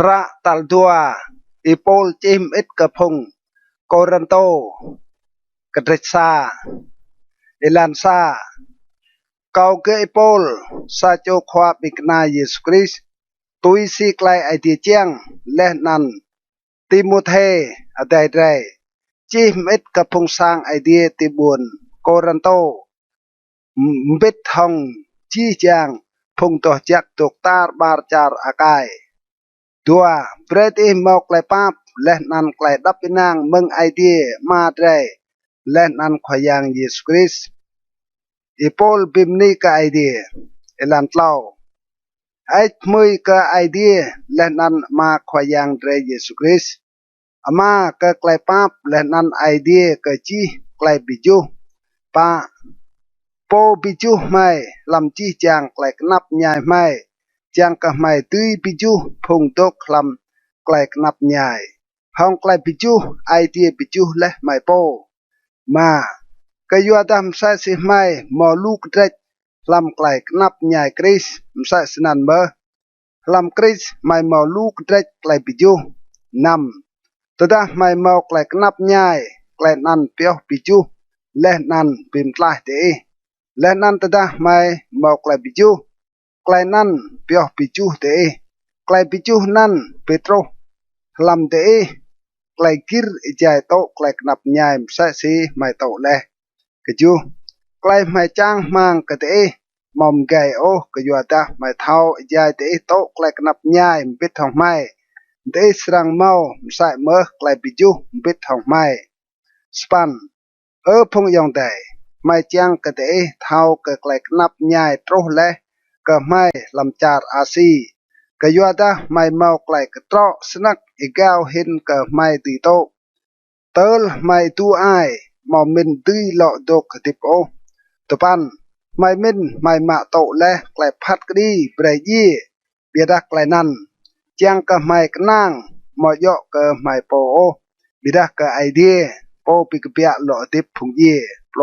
ระตัลดัวอีโปลจิมอิดกระพงโกรันโตกระเดซาเอลันซาเกาเกอีโปลซาโจควาบิกนาเยซูคริสตุยซีไกลไอเดียเจียงและนันติโมเทอไดไรจิมอิดกระพงสร้างไอเดียติบุนโกรันโตบิดทองจีจางพงตัวจักตุกตาบาร์จาร์อากายดัวเปรตมอกไกลปับและนันไกลดับปินางมึงไอเดียมาไดและนันขยังเยซูคริสอีโปลบิมนีกไอเดียเอลันเล่าไอ้มุยกไอเดียและนันมาขยังไดเยซูคริสอามาก็ไกลปับและนันไอเดียก็จีไกลบิจูปาโปบิจูไม่ลำจีจางไกลกนับใหญ่ไม่จางก็ไม่ตุยบิจูพงตกลำไกลกนับใหญ่ห้องไกลบิจูไอเดียบิจูและไม่โปมาก็ยัวดำใส่สิไม่มอลูกเด็กลำไกลกนับใหญ่คริสใส่สนันเบอลำคริสไม่มอลูกเด็กไกลบิจูนำตัวดาไม่มอไกลกนับใหญ่ไกลนันเปียวบิจูและนันปิมตลายเตและนั่นตาไม่มอกไกลปิจูไกลนั่นเปียวปิจูเตะไกลปิจูนั่นเปโตรลำเตะไกลกิรใจโตไกลกนับยายใส่สีไม่โตเลยกจูไกลไม่จางมังกเตะมอมไกโอกยัวตาไม่เท่าใจเตะโตไกลกนับยายปิดทองไม่เตะสรังเมาใส่เมื่อไกลปิจูปิดทองไม่สปันพงยองเตไม่จ้างกะเตะเท่าก็ไกลนับใหญ่ตรุเละก็ไม่ลำจาร์อาซีก็ยัวดาไม่เมาไกลกตรอสนักอีกาวเห็นก็ไม่ตีโตเติลไม่ตัวไอมอมินตีหลอดกติปโอตปันไม่มินไม่มาโตเละไกลพัดกรีเบรยี่เบียดไกลนั้นจ้างก็ไม่กนั่งมอยอก็ไม่โปโอบิดาก็ไอเดียโปปิกเปียหลอติปพุงยี่โป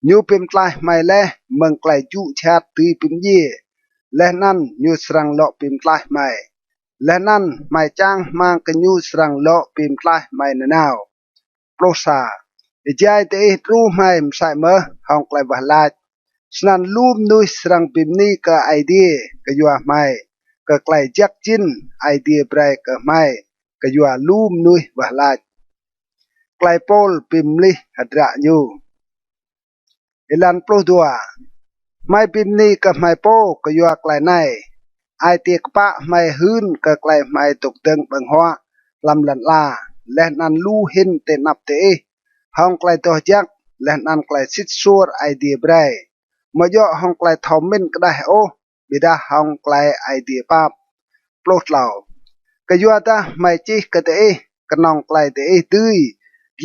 ยูพิมพ์ไลไม่เล่เมืองไกลจุชาตีพิมพ์ยี่และนั่นยูสรังเลาะพิมพ์ไลไม่และนั่นไม่จ้างมังกันยูสรังเลาะพิมพ์ไลไม่นนาวโปรซาใจเตะรู้ไม่ใส่เมื่อห้องไกลบาลาดสนันลูมนุยสรังพิมพ์นี้ก็ไอเดียก็ยัวไม่ก็ไกลจักจินไอเดียเบรกก็ไม่ก็ยัวลูมนุยบาลาดไกลโพลพิมพ์นี้หัดระยูเอลันโปรดัวไม่ปิมนี่กับไม่โป้ก็ยัวไกลในไอเตียกปะไม่หืนก็ไกลไม่ตกเตึงบังหัวลำลันลาและนันลู่เห็นเตนับเตห้องไกลตัวจักและนันไกลซิดซัวไอเดียเบรมาย่อห้องไกลทอมมินก็ได้โอบิดาห้องไกลไอเดียปับโปรดเหล่าก็ยัวตาไม่จีก็เตก็นองไกลเตตื้อ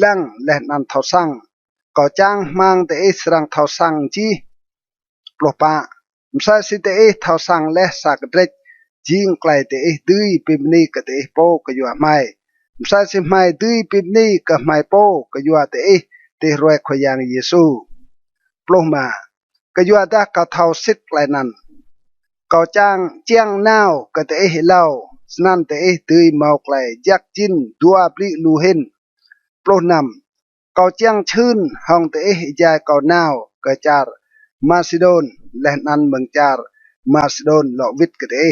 ลังและนันทอสังก็จ้างมังเตะสรังเท่าสังจีปลปะมใส่สิเตะเท่าสังและสักเด็กจิงไกลเตะดื้อปิมนี่กเตะโปก็อยู่ไม่มใส่สิไม่ดื้อปิมนี่ก็ไม่โปก็อยู่เตะเตะรวยขยังเยซูปลมาก็อยู่ตาก็เท่าสิทไกลนั้นก็จ้างเจียงนาวก็เตะเล่าสนั่นเตะดื้อเมาไกลยักจินดัวปลิลูเห็นปลนำก็เจียงชื่นห้องเตะใจก็นาวก็จาร์มาซิโดนและนันเมืองจาร์มาซิโดนหลอกวิทย์ก็เตะ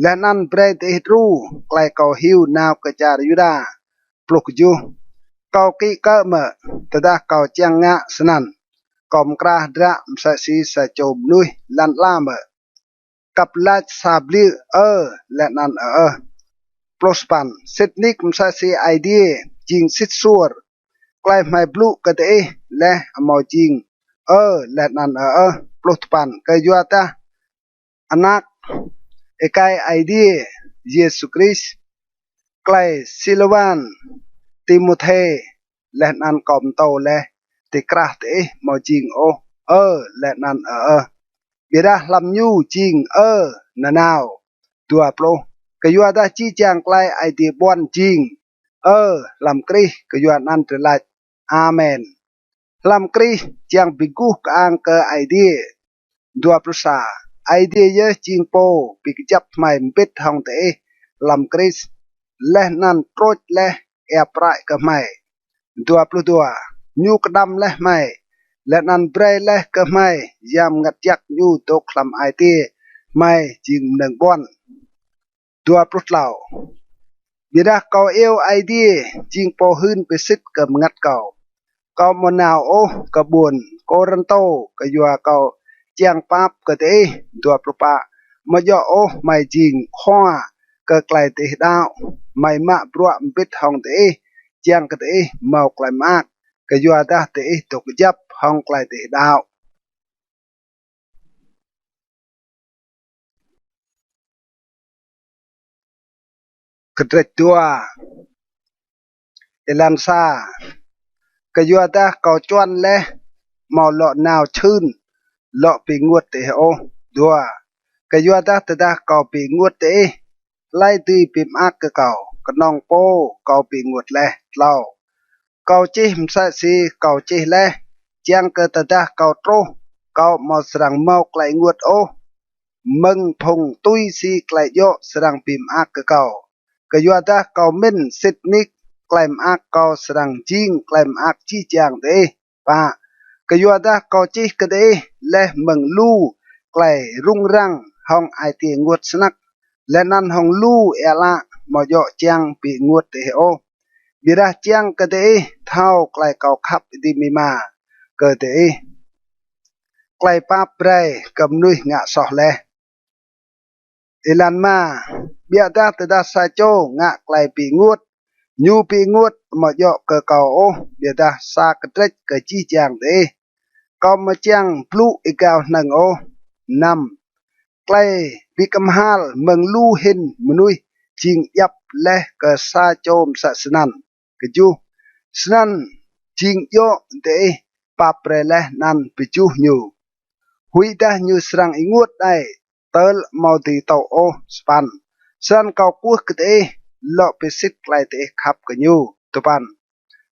และนันเปรตเตะรู้ไกลก็หิวนาวก็จาร์ยูดาปลุกจูก็กีก็เมื่อแต่ดาก็เจียงงะสนันก็มกราดระมใส่สีใส่โจมนุยลันล่าเมื่อกับลาดซาบลีและนันปลสปันเซตนิกมใส่สีไอเดียจิงซิดซัวไกลไม่บลูกก็เตะและอมอจิงและนันปลุกปันก็ยัวตาอนักเอกายไอเดียเยซูคริสต์ไกลซิลวานติโมเทและนันกอมโตและติกราเตะมอจิงโอและนันเบียดาลำยูจิงนานาวตัวโปรก็ยัวตาจีจางไกลไอเดียบอนจิงลำกรีก็ยัวนันเตลัดอาเมนลำกรีจังบิกูกอังเกอไอเดียดัวปรุษาไอเดียเยอะจิงโปปิกจับไม่ปิดห้องเตะ ลำกริสและนันโปรดและแอบไรก็ไม่ตัวปลุตัวยูกดำและไม่และนันเบรและก็ไม่ยามงัดยักยูตกคลำไอตีไม่จิงหนึ่งบอนตัวปลุดเหล่าบิดาเกาเอวไอเดียจิงพอหืนไปสิทธิ์กับงัดเก่าเกามะนาวโอกระบวนโกรันโตกะยัวเกาเจียงปับกะเตตัวปลุปะมายอโอไม่จิงข้อกะไกลเตดาวไม่มะปลัวปิดห้องเตเจียงกะเตเมาไกลมากกะยัวดาเตตกยับห้องไกลเตดาวกระเตตัวเอลันซากะยัวดาเกาจวนและเมาเลาะนาวชื่นเลาะปีงวดเตโอดัวกะยัวดาตะดาเกาปีงวดเตไล่ตีปิมอักกะเก่ากะนองโปเกาปีงวดแลเล่าเกาจิมซะสีเกาจิแลเจียงกะตะดาเกาโตเกาเมาสรังเมาไกลงวดโอมึงพงตุยสีไกลโยสรังปิมอักกะเก่ากะยัวดาเกาเม่นสิดนิกไกลมอักเกาสรังจิงไกลมอักจีจางเตปากะยัวดาเกาจิกะเดและมึงลู่ไกลรุ่งรังห้องไอเตียงวดสนักและนั่นห้องลู่เอละมอยอเจียงปีงวดเตโอบิระเจียงกะเดเท่าไกลเกาขับดิมีมาเกเตไกลปาเปรกับนุยงะสอแลอิลันมาเบียดาตดาซาโจงะไกลปีงวดยูปีงวดมอยอเกเกาโอเบียดาซากเตรกกะจีจางเตก็มาเจียงพลุอีกาวนังโอนำใกล้ปีกำฮาลเมืองลู่เห็นมนุยจิงยับและกะซาโจมสะสนันกะจูสนันจิงโยเตปาเปรและนันปิจูยูหุยดายูสรังอิงวดได้เตลมาตีเตาโอสปันสันเกากูกเตเลาะไปสิทไกลเตขับกะยูตุปัน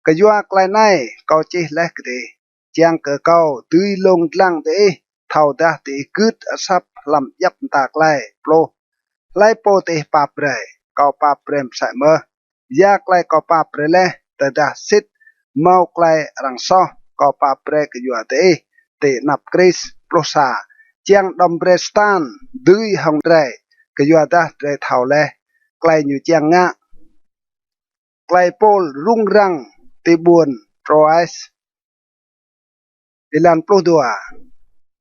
กะยัวไกลในเกาจิและกเตเจียงเกเกาตุยลงลังเตเท่าดาเตกึดอสับลำยับตากไลโปรไลโปเตปาเปรเกาปาเปรมใส่เมอยากไลเกาปาเปรเลแต่ดาสิทเมาไกลรังซอเกาปาเปรกยัวเตเตนับกริสโปรซาเจียงดอมเบรสตันดุยฮองเรกยัวดาเตเท่าเลไกลอยู่เจียงงะไกลโปลรุ่งรังติบุนโตรไอส์อิลันปลูดัว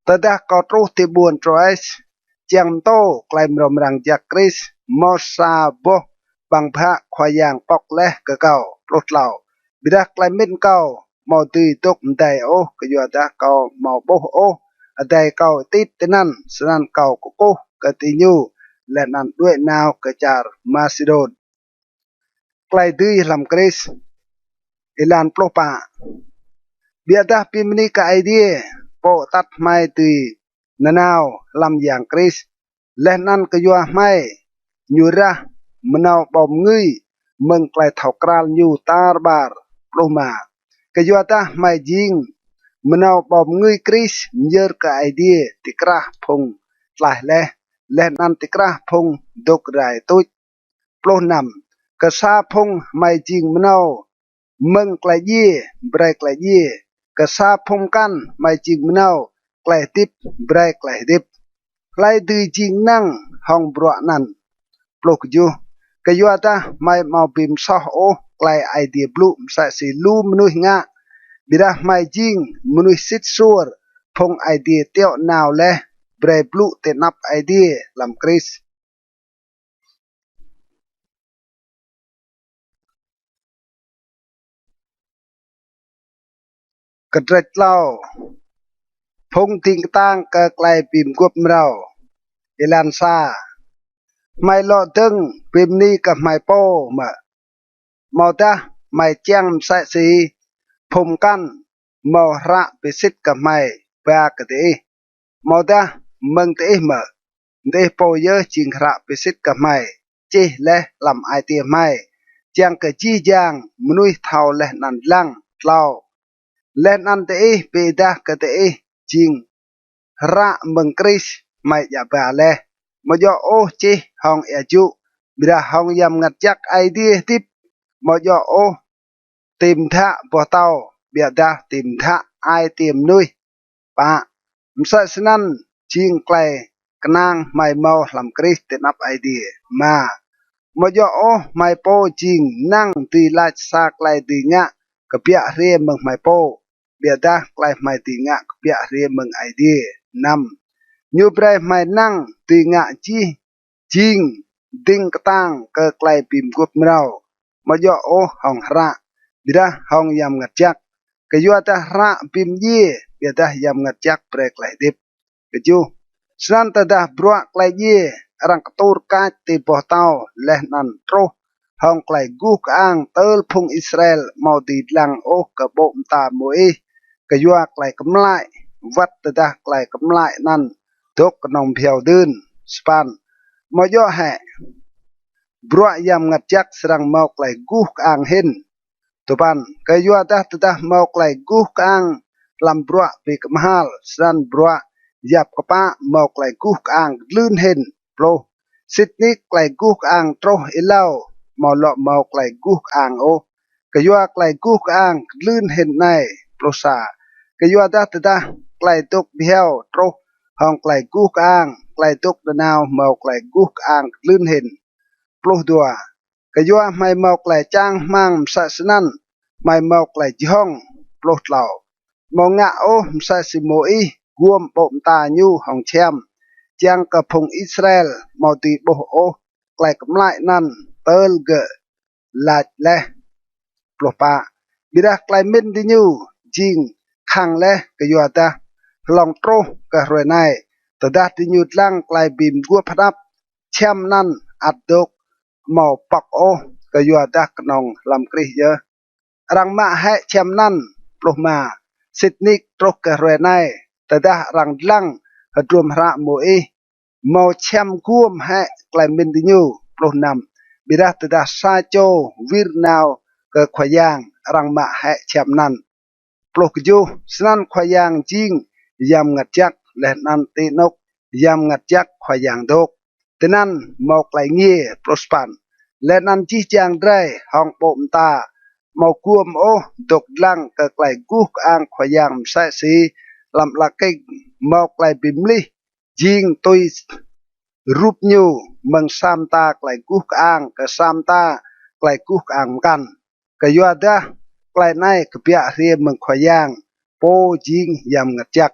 ตะดากอตรูติบุนโตรไอส์เจียงโตไกลมรมรังจากกริสมอซาโบบางพระควายางปอกและกะเก่าปลดเหล่าบิดาไกลเม่นเก่าเมาตีตกไดโอกยัวดาเก่าเมาโบโออไดเก่าติดนั่นสนันเก่าโกโกกะติญูและนั่นด้วยนาวกระจารมาซิโดนไกลดื้อลำกริสอิลานโปรปาเบียดาพิมนิกาไอเดียโปตัดไม้ตีนานาวลำอย่างกริสและนั่นก็ยัวไม่ยูระมนาวบอมงุยมึงไกลเท่ากรานอยู่ตาบาร์โปรมาก็ยัวตาไม่ยิงมนาวบอมงุยกริสเยอะกาไอเดียติกระพงหลายและนั่นติกระพงดกไรตุยโปรนำกษาพงไม่จริงมนาวมึงไกลเย่เบรกไกลเย่กษาพงกันไม่จริงมนาวไกลติบเบรกไกลติบไกลดื้อจริงนั่งห้องบรวนันปลุกอยู่กยัวตาไม่มาบิมซอโอไกลไอเดียบลูใส่สีลูมนุยงะบิดาไม่จริงมนุยสิทซัวพงไอเดียเตียวนาวและเบรบลูเตนับไอเดียลำกริสกระเดเล่าพงทิงตั้งกะไกลปิมกวบเราเอลันซาไม่ลอดึงปิมนี้กับไม่โป้มาเมาตาไม่แจ้งใส่สีผมกันเมาระไปสิทธิ์กับไม่ปากเตะเมาตามึงเตะมาเดโปเยอะจิงระไปสิทธิ์กับไม่จีและลำไอเตียไม่จางกะจีจางมนุยเท่าและนันลังเล่าและนันเตะเปดากะเตะจิงระมึงกริสไม่อยากไปอะไรมายอโอจีห้องเอจุ bila hong yam ngajak idea tip mo yo o tìm thạ bỏ tàu bia da tìm thạ ai tìm nuôi ba msa sinan ching clay kenang mai mau lam kris ten up idea ma mo yo o mai po ching nang ti la sa clay ti nga kapia re meng mai po bia da clay mai ti nga kapia re meng idea nam nyu bre mai nang ti nga chi ching ding katang ke clay pim gup mrau mo yo o hong ra bila hong yam ngajak kayua ta ra pim ye bia da yam ngajak pre clay dip keju san ta da bro clay ye rang katur ka ti bo tao leh nan tro hong clay gu ang tel phung Israel mau ti lang o ka bo ta moi kayua clay kamlai wat ta da clay kamlai nan dok nong phiao dun span mo yo ha bro yam ngajak serang mau clay gu ang hin tupan kayua dah mau klai guh kang lam bro pi kemahal san bro yap kapa mau klai guh kang lưn hen pro sydney klai guh kang tro ilau mau lo mau klai guh kang o kayua klai guh kang lưn hen nai pro sa kayua dah klai tuk biao tro hong klai guh kang klai tuk danau mau klai guh kang lưn hen pro dua kayua mai mau klai chang mang sa senan mai mau klai jong ploh lau mau nga o sa si moi guom bom ta nyu hong chem chang ka phung Israel mau ti bo o klai kam lai nan tel ge lach le ploh pa bira klai min ti nyu jing khang le kayua ta long tro ka roi nai ta da ti nyu lang klai bim gua phadap chem nan at dok mau pak o kayua ta knong lam kris ye rang ma he chem nan ploh ma sydney trok ka roi nai ta da rang lang hadrum ra moi mau chem guom he klai min ti nyu ploh nam bira ta da sa cho vir naw ka khwayang rang ma he chem nan ploh kju snan khwayang jing yam ngajak le nan ti nok yam ngajak khwayang dok tenan mau klai ngie prospan le nan chi chang drai hong bom ta mau cuom o dok lang ka klai guh ang khwayang sa si lam la ke mau klai bimli jing toi rup nyu meng sam ta klai guh ang ka sam ta klai guh ang kan ka yua da klai nai ka pia rie meng khwayang po jing yam ngajak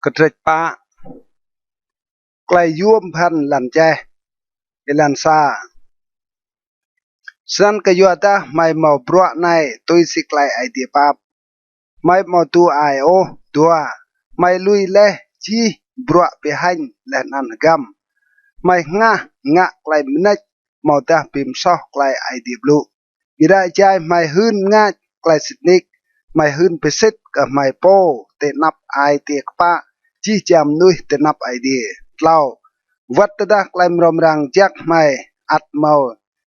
ketrek pa klai yuom phan lan che ilan sa san kayua ta mai mau bro nai toi si klai ai ti pap mai mau tu ai o tua mai lui le chi bro pe han len an gam mai nga klai minach mau ta pim so klai ai ti blu bira chai mai hun nga klai sitnik mai hun pesit ka mai po te nap ai ti pa chi cham nui te nap ai di tlau wat ta klai rom rang jak mai at mau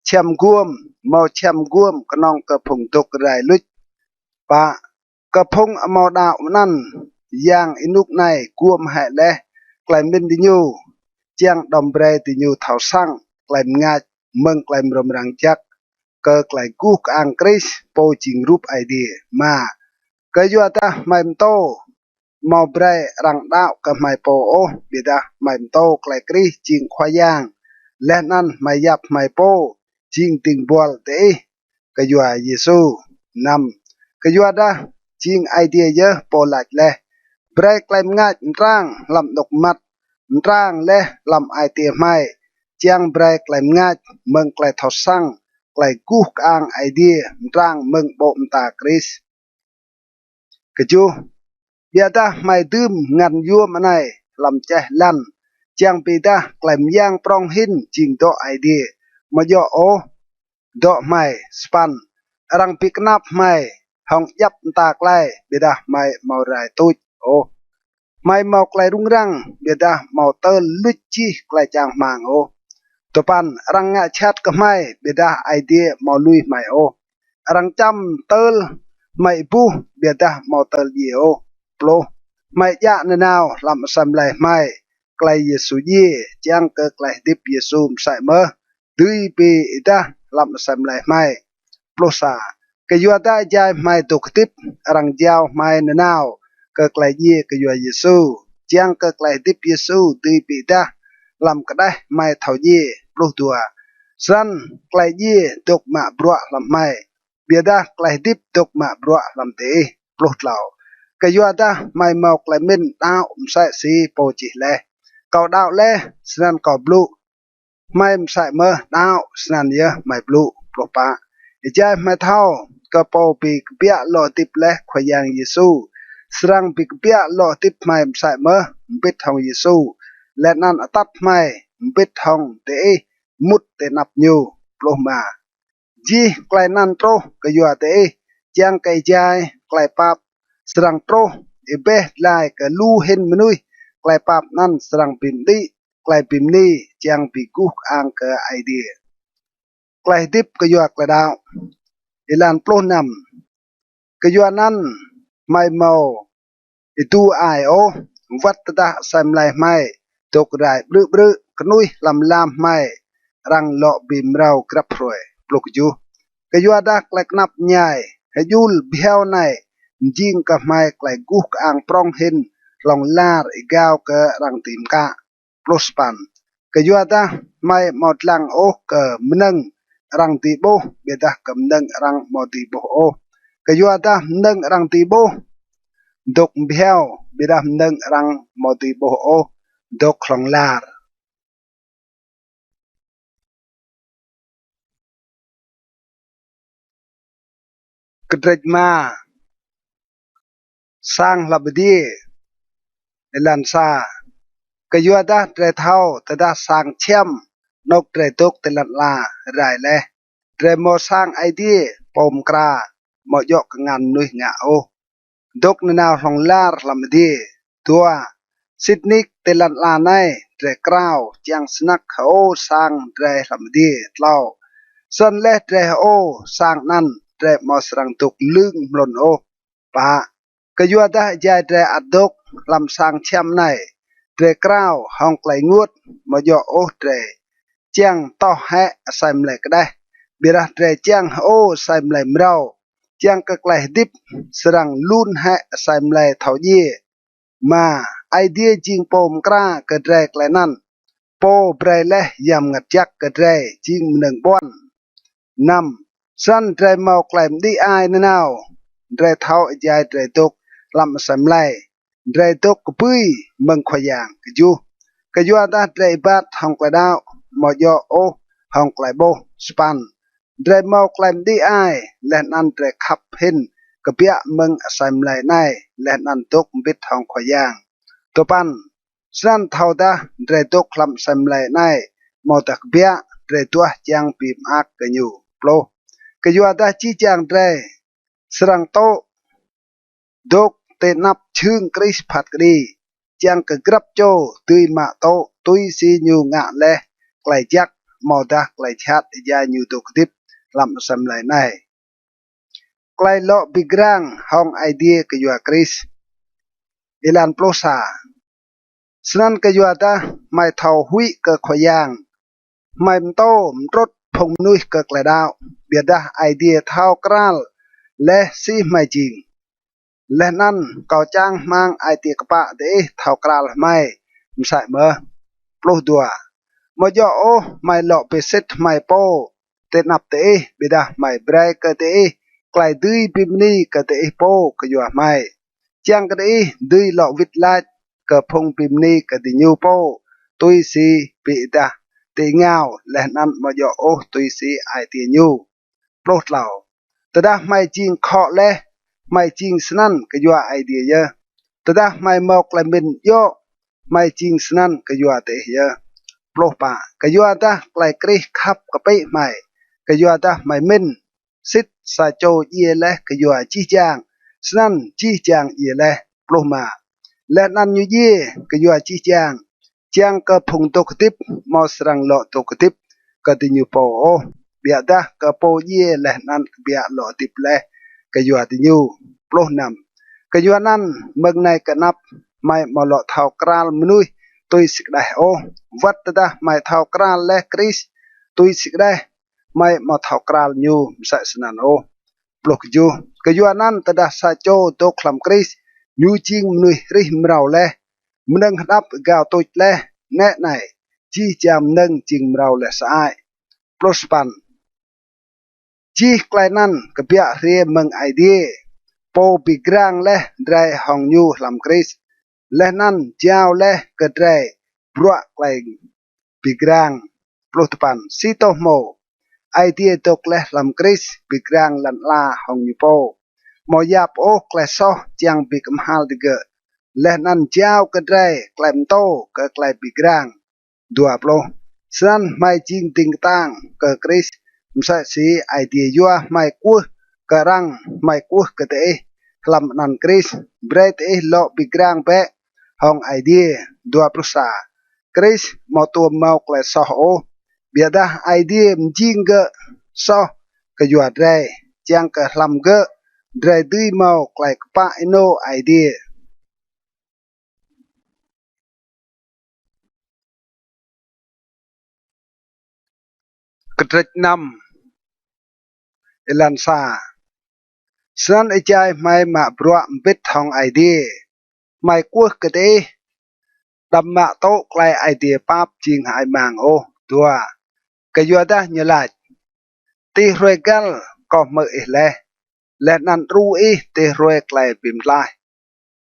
chem guom knong ka phung tuk rai luch pa ka phung mau da nan yang inuk nai guom ha le klai min di nyu chiang dom bre ti nyu thau sang klai nga meng klai rom rang jak ka klai gu ang kris po ching rup ai di ma ka yu ta mai to mau bre rang dao ka mai po o bida mai to klai kris ching khwayang le nan mai yap mai po ching ting bol te ka yu yesu nam ka yu da ching idea ye po lach le bre klai ngat rang lam dok mat rang le lam idea mai chiang bre klai ngat meng klai thau sang klai gu ang idea rang meng bom ta kris keju bia ta mai dum ngan yu manai lam che lan chiang pi ta klai yang prong hin ching do idea ma yo o do mai span rang pi knap mai hong yap ta klai bida mai mau rai tu o mai mau klai rung rang bida mau tơ luch chi klai chang mang o topan rang nga chat ka mai bida idea mau lui mai o rang cham tơ mai bu bida mau tơ ye o plo mai ya na nào làm sam lai mai klai Yesu ye chang ke klai dip Yesu sai mơ tui pi ita làm sam lai mai plosa ke yua ta jai mai tok tip rang jiao mai na nào ke klai ye ke yua Yesu chang ke klai dip Yesu tui pi ta làm cái đây mai thảo ye plo tua san klai ye tok ma bro làm mai bia da klai dip tok ma bro làm te plo tlau cái yua ta mai mọc lại min tao sai si po chỉ lệ cậu đạo lệ san cậu blue mai sai mơ tao san ye mai blue pro pa ijai mai thao cái po pi bia lo tip lệ khoai yang Yesu sang pi bia lo tip mai sai mơ bít hong Yesu lệ nan atat mai bít hong te mút te nap nyu pro ma ji klai nan tro cái yua te chang kai jai klai pap serang tro ibeh lai ke lu hen menui klai pap nan serang pim di klai pim ni chiang pi ku ang ke idea klai dip ke yo klai dau ilan plo nam ke yo nan mai mau itu ai o wat ta sam lai mai tok rai bru bru knui lam mai rang lo bim rau krap roi plok ju ke yo da klai knap nyai hejul biao nai jing ka mai klai guk ang prong hin long lar igao ke rang tim ka prospan ke yuata mai mot lang o ke meneng rang ti bo beta ke meneng rang mo ti bo o ke yuata meneng rang ti bo dok biao beta meneng rang mo ti bo o dok long lar kedrej ma sang labdi elan sa ke yuata tre thao tada sang chem nok tre tok telat la rai le tre mo sang idea pom kra mo yok ngan nui nga o dok na nào hong lar lam di tua sitnik telat la nai tre krao chiang snak o sang tre lam di tlau son le tre o sang nan tre mo srang tuk lưng mlon o pa ke yuata jai tre adok lam sang chem nai tre krao hong klai nguot mo yo o tre chiang to he saim le kdai bira tre chiang o saim le mrau chiang ka klai dip serang lun he saim le thau ye ma idea jing pom kra ka tre klai nan po bre le yam ngat jak ka tre jing nang bon nam san tre mau klai di ai na nào tre thau jai tre tok lam saim le tre tok pui meng khoyang ju cái doa ta tre bat hong klai dao mo yo o hong klai bo span tre mau klai di ai len an tre khap hin ke pia meng saim lai nai len an tok bit hong khoyang to pan san thau ta tre tok klam saim lai nai mo tak pia tre tua chang pim ak ke nyu plo ke doa ta chi chang tre serang to dok te nap chương kris phat kri chang ke grab cho tui ma to tui si nyu nga le klai jak mo ta klai chat ya nyu to tip lam sam lai nai klai lo bigrang hong idea ke yua kris ilan plosa snan ke yua ta mai thau hui ke khoyang mai to rot phong nui ke klai dao bia da idea thau kral le si mai jing le nan cao chang mang ai tiệc bạ để thảo kral mai sai mơ plo dua mo yo o mai lo pe set mai po te nap te bida mai brai ka te klai dui bimni ka te po ka yo mai chang ka te dui lo vit la ka phong bimni ka ti nyu po tui si pi da te ngao le nan mo yo o tui si ai ti nyu plo lao ta da mai jing kho le mai ching snan ke yo idea ya tada mai mok la min yo mai ching snan ke yo te ya plo pa ke yo ta klai kri khap ka pe mai ke yo ta mai min sit sa cho ye le ke yo chi chang snan chi chang ye le plo ma le nan yu ye ke yo chi chang chang ka phung to tip mo srang lo to tip ka ti nyu po o bia da ka po ye le nan bia lo tip le ke yo ti nyu plo nam กยวนนั้นเมืองในกนับไม่มาหลอเท่ากราลมนุยตุยสิกได้โอวัดตะไม่เท่ากราลและคริสตุยสิกได้ไม่มาเท่ากราลยูใส่สนันโอปลุกยูกยวนนั้นตะดาซาโจโตคลัมคริสยูจิงมนุยริมเราและมนึงหับกาวตุยและแน่ไหนจีจามนึงจิงเราและสายปลุสปันจีกลายนั้นกบยาเรียเมืองไอเดียโปปิกรังและไดรหองยูลำคริสและนั้นเจ้าและกระไดบรัวไกลปิกรังปลุตปันซีโตโมไอเดียตกและลำคริสปิกรังลันลาหองยูโปมอยาบโอแกลซอจังปิกมฮัลดิเกและนั้นเจ้ากระไดแกลมโตกระไกลปิกรังดัวปลุสันไม่จริงติงตังกระคริสมสัสีไอเดียยัวไม่กู้กระรังไม่กู้กระเตะลำนันคริสเบรดโลปิกรังเปะห้องไอเดียดัวปรุษาคริสมาตัวเมาแกลซอโอเบียดาไอเดียมจิงเกซอกระยัวไดจังกระลำเกไดดื้อเมาแกลกปะอิโนไอเดียกระตรนำเอลันซาสันไอใจไม่มาบรัวบิดทองไอเดียไม่กู้กระเตะดำมาโตไกลไอเดียปั๊บจิงหายมังโอตัวกยัวดาเนลายตีรวยกันก็มือเอเลและนันรู้อีตีรวยไกลปิมลาย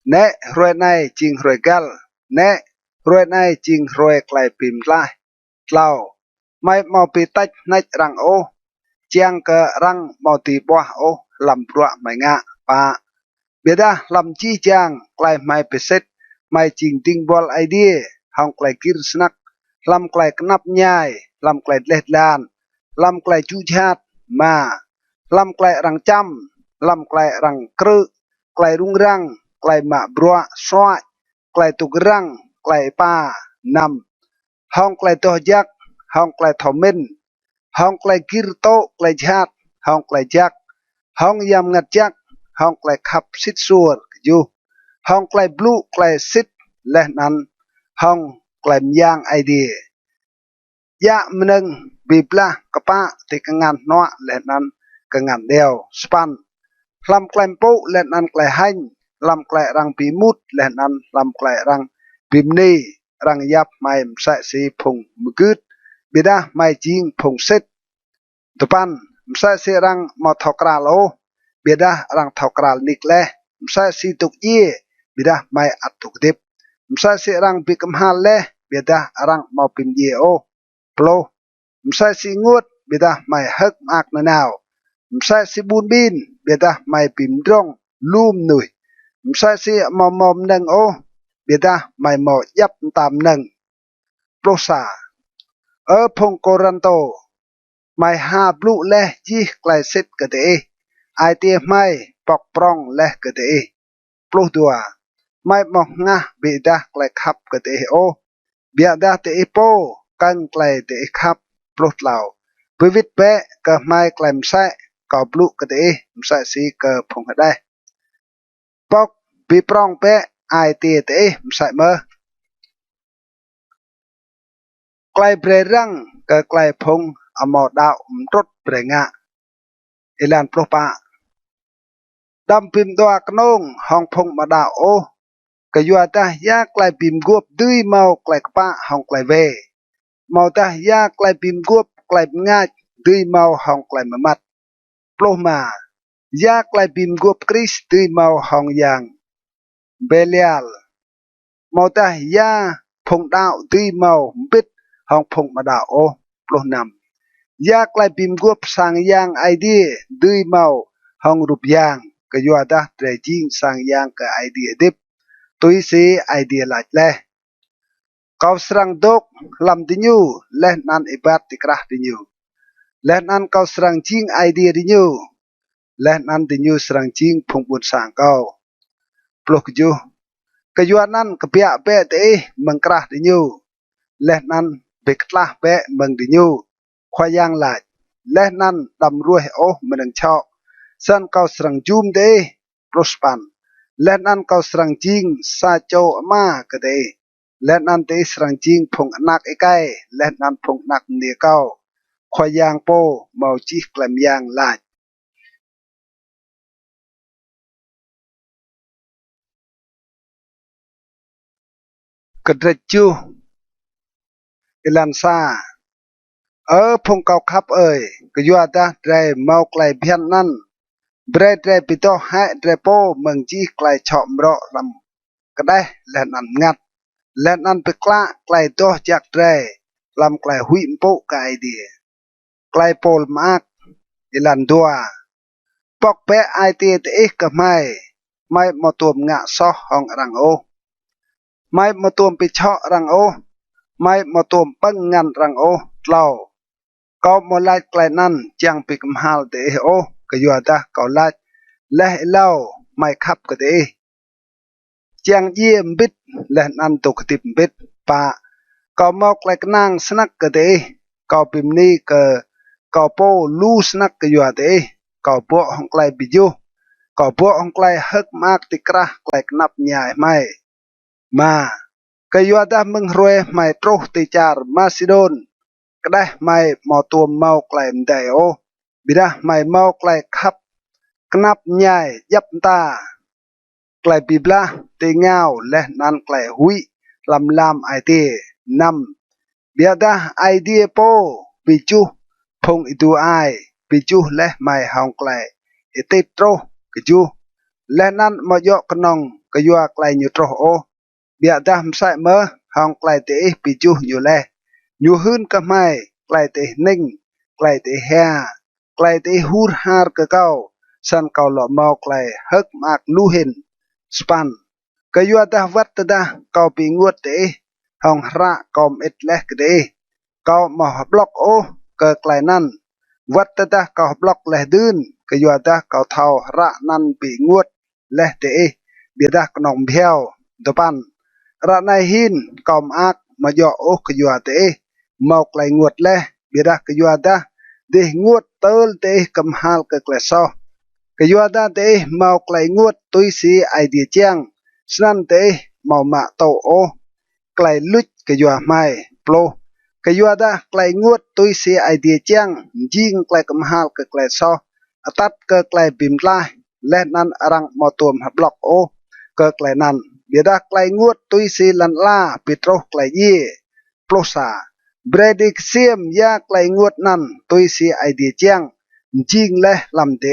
เนรวยในจิงรวยกันเนรวยในจิงรวยไกลปิมลายเล่าไม่มาปีตัดในรังโอเจียงกะรังมาตีบัวโอลำปลัวไม่งะปะเบียดาลำจีจางไกลไม่เปเซตไม่จริงติงบอลไอเดียห้องไกลกิรสนักลำไกลกนับย่ายลำไกลเล็ดลานลำไกลจูชาดมาลำไกลรังจำลำไกลรังครึไกลรุงรังไกลมาบรัวสวายไกลตุกรังไกลป้านำห้องไกลตัวยักห้องไกลทอมินห้องไกลกิรโตไกลชาดห้องไกลจักห้องยำงัดจักห้องไกลขับสิทสัวอยู่ห้องไกลบลูไกลสิทและนั้นห้องไกลมยางไอเดียยะมนึงบีบละกะปะติกงานนัวและนั้นกงานเดียวสปันลำไกลปูและนั้นไกลหันลำไกลรังปีมุดและนั้นลำไกลรังปีมนีรังยับไม่ใส่สีพงมกึดบิดาไม่จริงพงเซตตุปันใส่สีรังมาทอกราโลบิดารังทอกราลนิกเลใส่สีตุกยีบิดาไม่อัดตุกดิบใส่สีรังปิกมฮัลเลบิดารังมาปิมเยโอโปรใส่สีงวดบิดาไม่ฮึกมากนาวใส่สีบุญบินบิดาไม่ปิมร้องลูมหนุ่ยใส่สีมอมนังโอบิดาไม่หมอยับตามนังโปรซาพงโกรันโตไม่หาบลูและยี่ไกลเซตกะเตไอเตียไม่ปอกปรองและกะเตปลุดัวไม่มองงะบิดาไกลขับกะเตโอเบียดาเตโปกันไกลเตขับปลุดเหล่าวิวิตเปะกะไม่ไกลมใส่กอบลูกะเตมใส่สีกะพงได้ปอกบิปรองเปะไอเตียเตมใส่เมอไกลเบรรังกะไกลพงอมอดาวรถเปรงะเอลันโปรปะดำพิมตัวกนงห้องพงมาดาวโอกะยัวตายาไกลพิมกวบดุยเมาไกลกปะห้องไกลเวเมาตายาไกลพิมกวบไกลง่ายดุยเมาห้องไกลมมัดโปรมายาไกลพิมกวบคริสดุยเมาห้องยางเบเลียลเมาตายาพงดาวดุยเมาบิดห้องพงมาดาวโอโปรนำยาไกลพิมกวบสังยางไอเดียดุยเมาห้องรูปยางกยัวดาเตรจิงสังยางกับไอเดียดิบตุยสีไอเดียหลักเล่เขาสรังดกลำดิญูและนันอิบัติกระดิญูและนันเขาสรังจิงไอเดียดิญูและนันดิญูสรังจิงพงบุญสังเขาปลุกจูกยัวนั้นกเปียเปะเตมังกระดิญูและนั้นเบกลาเปะมังดิญูขวายางหลักและนั้นดำรวยโอมันงชอกสันเขาสรังจูมเดปลุสปัน และนั้นก็สรังจิงซาโจมากระเดและนั้นเตสรังจิงพงนักไอไกและนั้นพงนักเนียเก้าขอยางโปเมาจิกลำยางลาดกระเดจูอิลันซาพงเก่าคับก็ยัวดาไดเมาไกลเพียนนั้นเบรดไดปิโตให้ไดโปเมืองจีไกลชอมรอลำก็ได้และนั้นงัดและนั้นไปกล้าไกลโตจากไดลำไกลหุยมโปกไอเดียไกลโปลมากอิลันดัวปอกเปะไอเตียตเอกก็ไม่มาตัวงะซอห้องรังโอไม่มาตัวไปเชาะรังโอไม่มาตัวปังงันรังโอเล่าก็มาไล่ไกลนั้นจังปิกมหาลเตโอก็ยัวดาก็ไล่และเล่าไม่ขับก็เตจังเยี่ยมบิดและนั้นตกติมบิดป่าก็มอกไกลกนางสนักก็เตก็ปิมนี้ก็โปลูสนักก็ยัวเตก็พวกของไกลบิจูก็พวกของไกลฮึกมากติกระไกลนับใหญ่ไม่มาก็ยัวดามึงรวยไม่ตรุติจารมาซิโดนก็ได้ไม่หมอตัวเมาไกลมได้โอบิดาไม่เมาไกลขับกนับใหญ่ยับตาไกลปีบลาเตงาวและนั้นไกลหุยลำไอเตนำเบียดาไอเดียโปปิจูพงอิดูไอปิจูและไม่หองไกลเอเตโตรกจูและนั้นมายกกนองก็ยัวไกลอยู่โตรโอเบียดามใส่เมื่อหองไกลเตปิจูอยู่แลอยู่หืนก็ไม่ไกลเตนิ่งไกลเตแฮไกลเตฮูรฮาร์ก็เก้าสันเก่าหล่อเมาไกลฮึกมากลูเห็นสปันก็ยัวดาวัดดาเก่าปีงวดเตห้องระกอมเอ็ดเล็กเดเก่ามาบล็อกโอก็ไกลนั้นวัดดาเก่าบล็อกเลดืนก็ยัวดาเก่าเท่าระนั้นปีงวดเลเตเบียดากนองเพียวดปันระในหินกอมอักมาย่อโอก็ยัวเตเมาไกลงวดเลเบียดากยัวดาเดงวดเตลเตกำฮัลก็เกลซอกยัวดาเตเมาไกลงวดตุยสีไอเดียเจียงสนั่นเตเมามาโตโอไกลลุดกยัวไม่โปรกยัวดาไกลงวดตุยสีไอเดียเจียงยิงไกลกำฮัลก็เกลซอตัดก็ไกลบิมลาและนั้นรังมาตัวมบล็อกโอก็ไกลนั้นเบียดาไกลงวดตุยสีลันลาปิโตรไกลยี่โปรซาเบรดิกเซียมยาไกลงวดนั้นตุยสีไอเดียเจียงจิงและลำเต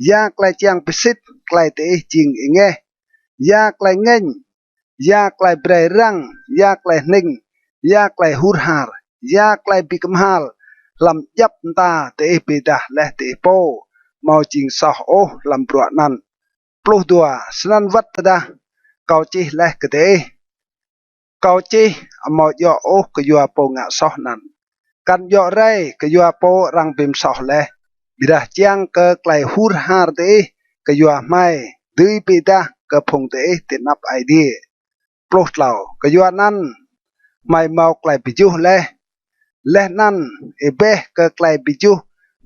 ยาไกลเจียงพิสิทธิ์ไกลเตจิงเองยาไกลเงินยาไกลเบรรังยาไกลนิ่งยาไกลฮูรฮาร์ยาไกลบิกมฮัลลำยับตาเตปิดาและเตโปเมาจิงสาวโอลำปลวนั้นปลุกตัวสนันวัดดาเกาจีและกเตเกาจีอมอยโอกยัวโปงะสอนั้นกันยอไรกยัวโปรังปิมสอและบิดาเจียงเกไกลฮูรฮาร์เตกยัวไม่ดื้อปิดาเกพงเตตินับไอเดียปลุกเหล่ากยัวนั้นไม่เมาไกลปิจูและนั้นเอเบเกไกลปิจู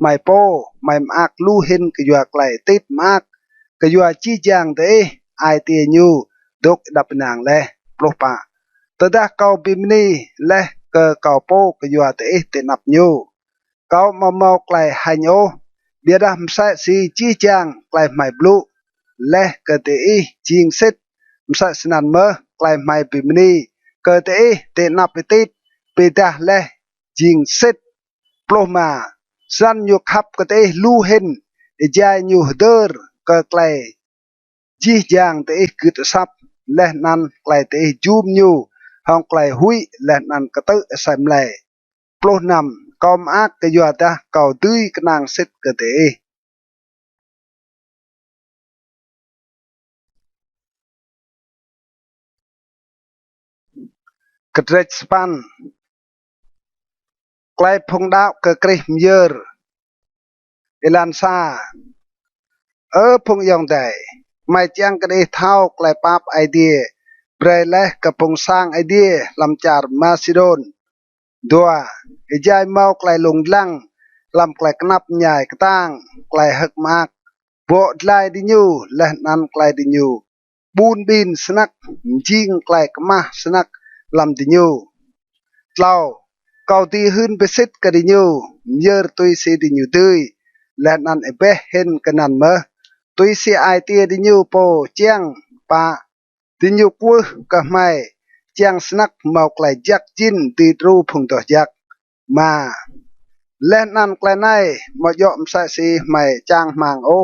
ไม่โปไม่มากลู่เห็นกยัวไกลติดมากกยัวจีจางเตไอเตียยูดกดับนางและปลุกปะตดาเกาบิมนีและเกเกาโปกยัวเตตินับยูเกามาเมาไกลฮันโอเบียดามใส่สีจีจางไกลไม่บลูและเกเตอีจิงเซตมใส่สนันเมื่อไกลไม่บิมนีเกเตอีเตนับไปติดไปดาและจิงเซตปลุกมาสันยูขับเกเตลู่เห็นใจยูเดอร์เกไกลจีจางเตกึดซับและนั้นไกลเตจูมยูห้องไกลหุยและนั้นกระตือใส่เลยปลุกนำกอมอักกยัวตาเก่าตื้อกนางเซ็ตกเตกระเทรสปันไกลพงดาวกระเกรมเยอร์เอลันซาพงยองได้ไม่จ้างกระเดเท้าไกลปับไอเดียเบรเลกระพงสร้างไอเดียลำจาร์มาซิโดนดัวไอใจเมาไกลลงลังลำไกลกนับใหญ่กระตั้งไกลหักมากโบไกลดิญูและนั้นไกลดิญู bùn bin snack jing klai kemah snack lam dinyu tlau kau ti hun besit ka dinyu yer tui si dinyu tui len an ebe hen kanan me tui si ai tia dinyu po chiang pa dinyu ku ka mai chiang snack mau klai jak jin ti tru phung to jak ma len an klai nai mo yo msa si mai chang mang o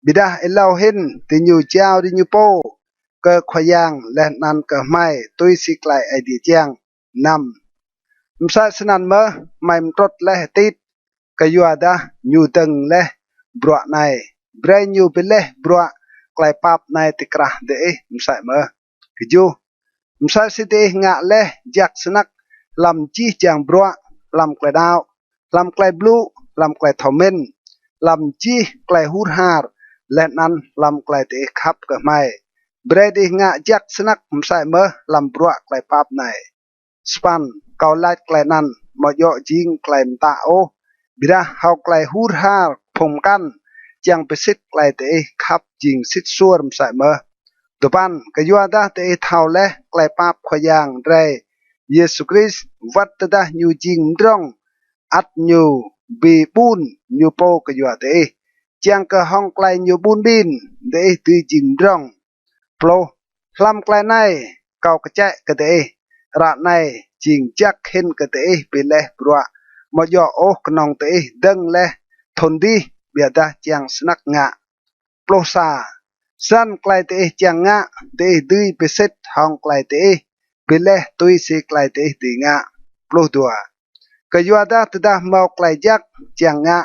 bidah elau hin dinyu chao dinyu po cơ khoyang len an ka mai tui si klai ai di chiang nam msa sinan me mai mtrot leh tit kayuada nyu teng leh bro nai bre nyu pileh bro klai pap nai tikrah de msa me kju msa si te nga leh jak snak lam chi chang bro lam klai dau lam klai blue lam klai thomen lam chi klai hur har len an lam klai te khap ka mai bre di nga jak snak msa me lam bro klai pap nai span kau lait klai nan mo yo jing klai ta o bira hau klai hur har phom kan chang pesit klai te khap jing sit suor msa me tupan kayuada te thau le klai pap khoyang re Yesu Christ wat ta nyu jing drong at nyu bi bun nyu po kayuada te chang ka hong klai nyu bun bin de tu jing drong plo hlam klai nai kau ka cha ka te ra nai jing jak hen ka te pe le bro mo yo o knong te deng le thon di bia da chang snak nga plo sa san klai te chang nga te dui peset hong klai te pile tui si klai te ti nga plo tua kayuada tada mau klai jak chang nga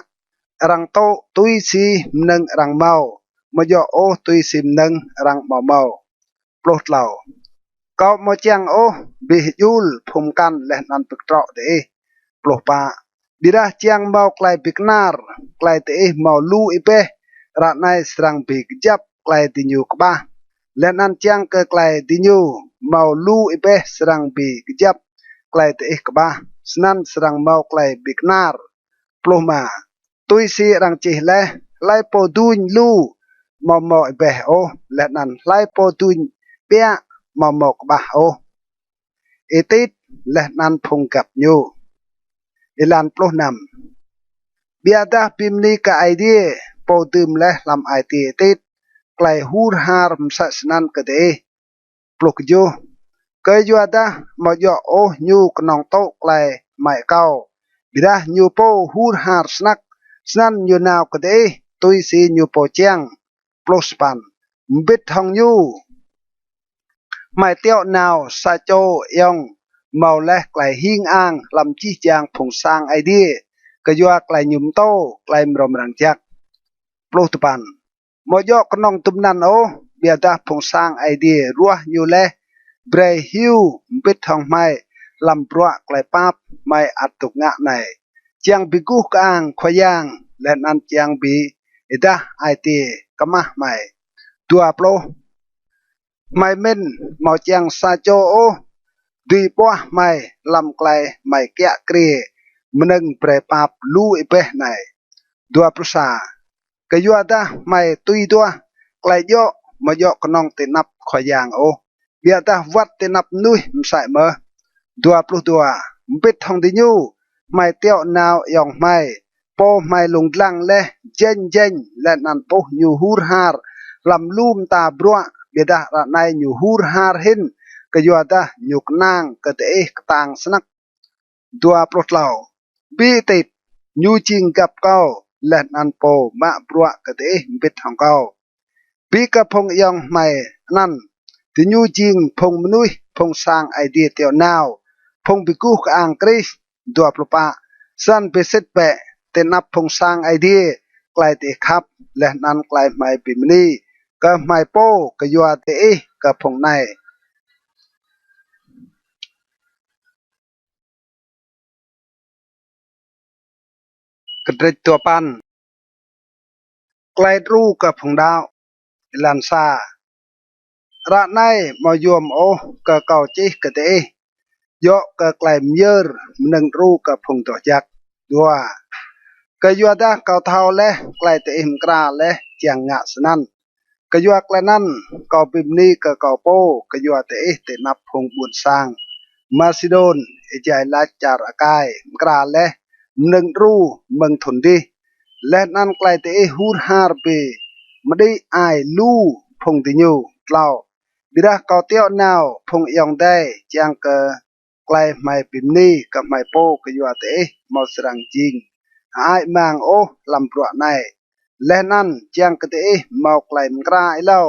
rang to tui si nang rang mau mo yo o tui si nang rang mau mau plo tlau kau mo chang o bi yul phum kan le nan pek tro te plo pa bira chang mau klai piknar klai te mau lu ipe ra nai strang bi jap klai ti nyu kba len an chang ke klai ti nyu mau lu ipe strang bi jap klai te kba snan strang mau klai piknar plo ma tui si rang chi le lai po duin lu mo mo ipe o len an lai po duin pia mo mo kba o etit le nan phung kap nyu ilan plo nam biada pimni ka idea po tum le lam it etit klai hur har msa snan ka de plok jo ke yo ada mo yo o nyu knong to klai mai kau bida nyu po hur har snak snan nyu naw ka de tui si nyu po chiang plus pan mbit hong nyu mai tiao naw sa cho yong mau le klai hing ang lam chi chang phung sang idea ke yo klai nyum to klai mrom rang jak plus pan mo yo knong tum nan o bia da phung sang idea ruah nyu le bre hiu mbit hong mai lam pro klai pap mai atuk nga nai chiang bi gu kang khoyang len an chiang bi ida it kamah mai tua plo mai men mau chiang sa cho o dui po mai lam klai mai kya kri meneng pre pap lu ipe nai dua prusa kayuada mai tui tua klai yo mo yo knong tinap khoyang o bia ta wat tinap nui msai me 22 mbit hong di nyu mai tiao naw yong mai po mai lung lang le jen jen le nan po nyu hur har lam lum ta bro beda ra nai nyu hur har hin kayuada nyuk nang ka te tang snak 20 bi tit nyu ching kap kau le nan po ma bro ka te mbit hong kau bi ka phong yong mai nan ti nyu jing phong mnui phong sang idea tiao naw phong bi ku ka ang kris 20 san beset pe te nap phong sang idea klai te khap le nan klai mai pi mni ka mai po ka yo te ka phong nai ka dret to pan klai ru ka phong dau lan sa ra nai mo yom o ka kau chi ka te yo ka klai myer nang ru ka phong to jak dua ka yo da kau thau le klai te im kra le chiang nga snan กยัวกละนั่นก็ปิมนี้ก็โปกยัวเตะเตนับพงบุญสร้างมาซิโดนเอใจลาจาร์กายกราเลหนึ่งรูเมืองทนดีและนั่นไกลเตะฮูดฮาร์เปไม่ได้อายลู่พงติญูเล่าบิดาเกาเตียวนาวพงยองได้จางเกไกลไม่ปิมนี้กับไม่โปกยัวเตะมอสรังจริงอายมังโอลำปลวในและนั่นจางกะเตะเมาไกลมกราไอเล่า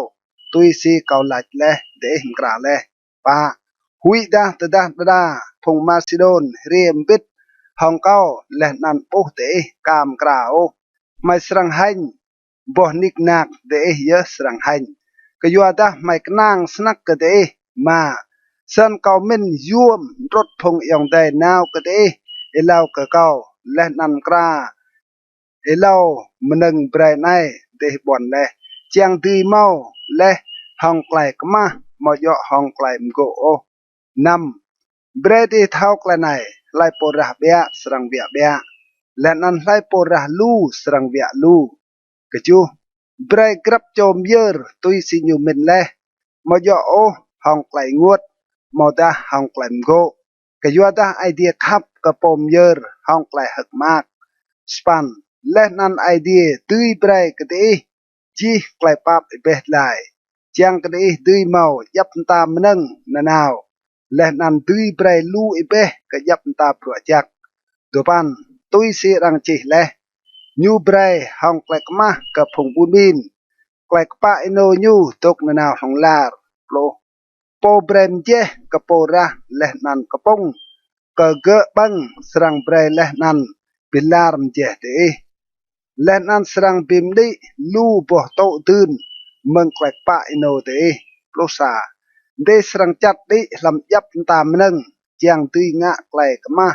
ตุยซีเกาหลัดและเดะมกราและปาหุยดาตะดาตะดาพงมาซิโดนเรียมปิดฮองเก้าและนั่นโอเตะกามกราโอไม่สรังหันบ่นิกนักเดะเยอะสรังหันก็ยัวดาไม่กนางสนักกะเตะมาสันเกามินยวมรถพงยองได้นาวกะเตะเอเล่ากะเก้าและนั่นกราเอเล่ามันนึงเปรย์ในเดะบอนและเจียงตีเมาและห้องไกลกมาหมอยอห้องไกลมโกโอนำเบรดีเท้าไกลในไลปอระเบียสรังเบียเบียและนั้นไลปอระลูสรังเบียลูกะจูเบรกรับโจมเยอร์ตุยสิญูมินและหมอยอโอห้องไกลงวดหมอดาห้องไกลมโกกะยัวดาไอเดียขับกระปมเยอร์ห้องไกลหักมากสปันและนั่นไอเดียตุยเบรกกะตีจีไกลปับเบสไลจางกะตีตุยเมายับตามมนึงนานาวและนั่นตุยเบรลูอิเบกะยับตาปลวจักตัวปันตุยสีรังจีและยูเบรห้องไกลกมากะพงบุญบินไกลกปะอิโนยูตกนานาวของลาร์โปรโปเบรมเจกะโประและนั่นกะปงกะเกะบังสรังเบรและนั่นปิลาร์มเจเตและนั่นสรังบิมดิลูบ่โตตื่นเมืองไกลปะอินโนเตโปรซาเดสรังจัดดิลำยับตามนึงเจียงตุยงะไกลกมา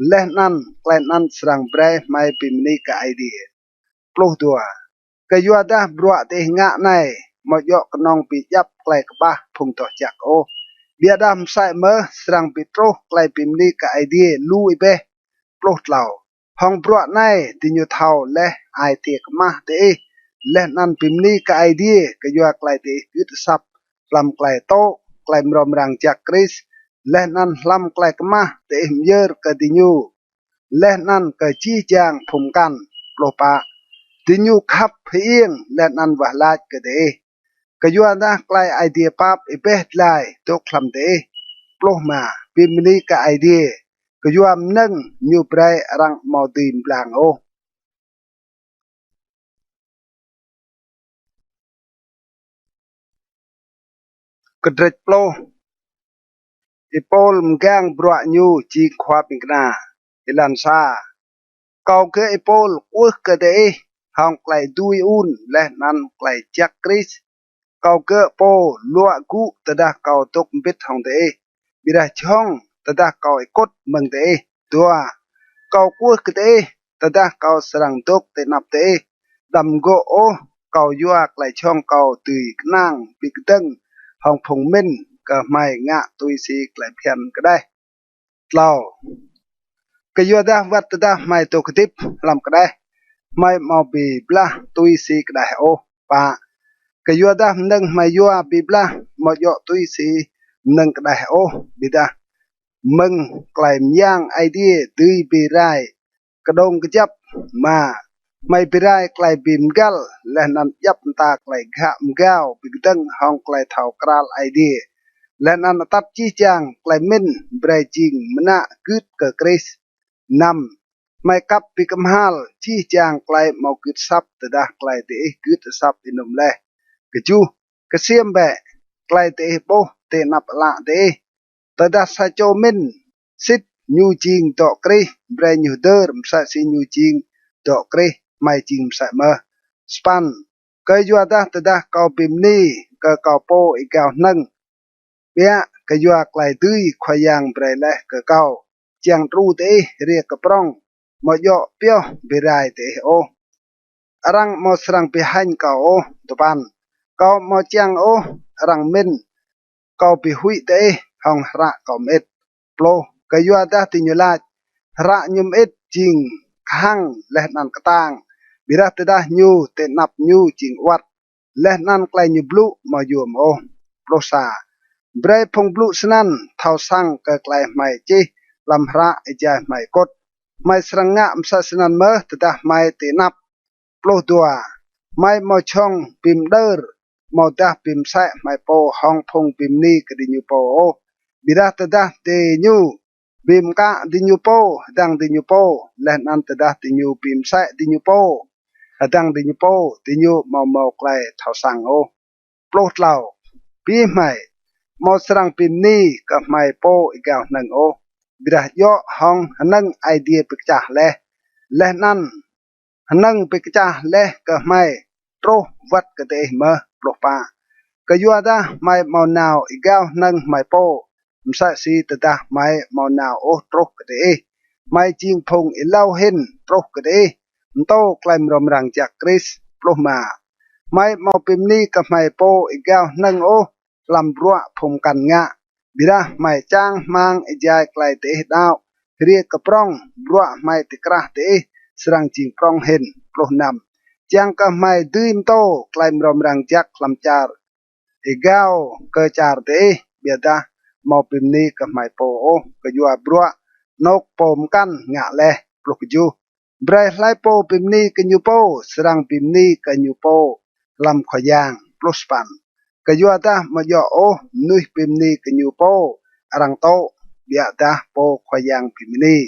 และนั่นไกลนั่นสรังเบรไม่ปิมนิกไอเดียโปรตัวกยัวดาบรัวเตงะในมอยอกนองปิยับไกลกบ้าพุงต่อจักโอเบียดามใส่เมื่อสรังปิโตรไกลปิมนิกไอเดียลูอิเบโปรเหล่าห้องปลวกในติญูเท่าและไอเตียกมาเตะและนั่นพิมนี้ก็ไอเดียก็ยัวไกลเตะยุทธศัพท์ลำไกลโตไกลมรอมรังจากกรีซและนั่นลำไกลกมาเตะเยอร์ก็ติญูและนั่นก็ชี้แจงผมกันโปรปะติญูขับเพียงและนั่นว่าลาดก็เตะก็ยัวนะไกลไอเดียปั๊บอีเบสไลตกคลำเตะโปรมาพิมนี้ก็ไอเดียก็ยวมนึ่งยูเปรรังมอดีนบลางโอกระดิกโปรอีโปลมแกงบรัวยูจีควาปิงนาอิลันซาเกาเกอีโปลอุกเดยห้องไกลดุยอุนและนันไกลจักกริสเกาเกโปลัวกุตดาเกาตกบิดห้องเดยบิดาช่องตดาเกาไอกดเมืองเดยตัวเกากู้กเตตดาเกาสรังตกเตนับเตดำโกโอเกายัวไกลช่องเกาตุยนางปิกตึงห้องพงมินก็ไม่งะตุยสีไกลเพียนก็ได้เล่าก็ยัวดาวัดตดาไม่ตกติบลำก็ได้ไม่มาบีบลาตุยสีก็ได้โอปะก็ยัวดาหนึ่งไม่ยัวบีบลามาโยตุยสีหนึ่งก็ได้โอบิดามึงไกลมย่างไอเดียดื้อปีไรกระดงกระจับมาไม่ปีไรไกลบิมกัลและนันยับตาไกลขะมก้าวปิกตึงห้องไกลเท่ากราลไอเดียและนันตัดจี้จางไกลมินเบรจิงมณะกึดเกกริสนำไม่กับปิกมฮัลจี้จางไกลมากึดซับตดาไกลเตะกึดซับอินุมเลกะจูกะเสียมแบะไกลเตะโปเตนับละเตะตดาสะโจมินสิทยูจิงตอกรีเบรนยูเดอร์มสะสิยูจิงตอกรีไม่จริงสะเมอสปันก็ยัวดาตดาเกาปิมนี่ก็เกาโปอีกเกาหนึ่งเปียก็ยัวไกลตุยขยังเบรเลก็เกาเจียงรูเตเรียกกระปรองมอยอเปียวเบรายเตโอรังมอสรังไปหันเกาโอตุปันเกามอเจียงโอรังมินเกาไปหุยเตห้องระเกาเม็ดโปรก็ยัวดาติญลาระยุมเอ็ดจริงข้างและนันกตางบิรัตดาญูเตนับญูจริงวัด และนั่นไกลอยู่บลุมาอยู่มโอโปรซาเบรพงบลุสนั่นเท่าสั่งก็ไกลไม่จีลำระไอใจไม่กดไม่สรังงะมศาสนันเมื่อแต่ดาไม่ตีนับโปรตัวไม่มาช่องปิมเดอร์มาดาปิมใส่ไม่โปห้องพงปิมนี่ก็ดิญูโปโอบิดาแต่ดาเตญูบิมกะดิญูโปดังดิญูโปและนั่นแต่ดาดิญูปิมใส่ดิญูโปดังดิญูโปดิญูมาไกลเท่าสั่งโอโปรดเราปีใหม่มาสรังปิมนี่กับไม่โปอีกแล้วหนึ่งโอบิดาย่อห้องนั่งไอเดียปิกจ่าและนั่นนั่งปิกจ่าและก็ไม่โตรวัดก็ได้เมื่อปลอกปาก็ยัวดาไม่มานาวอีกแล้วนั่งไม่โปมใส่สีตดาไม่มานาวโอโตรก็ได้ไม่จริงพงอีเล่าเห็นโตรก็ได้มโตไกลมรมรังจากคริสปลอกมาไม่มาปิมนี่กับไม่โปอีกแล้วนั่งโอลำรัวพงกันงะบิดาไม่จ้างมังไอใจไกลเตะดาวเรียกกระปรองรัวไม่ติกระเตะสรังจิงปรองเห็นโปรนำจังก็ไม่ดื้มโตไกลมรมรังจักลำจาร์อีกาวก็จาร์เตะเบียดามาปิมนี้ก็ไม่โปโอก็ยัวบรัวนกปมกันงะเลปลุกจูเบรไลโปปิมนี้ก็ยูโปสรังปิมนี้ก็ยูโปลำขยางปลุสปันก็ยัวดามาย่อโอนุยปิมนี้ก็ยูโปรังโตเบียดาโปขยางปิมนี้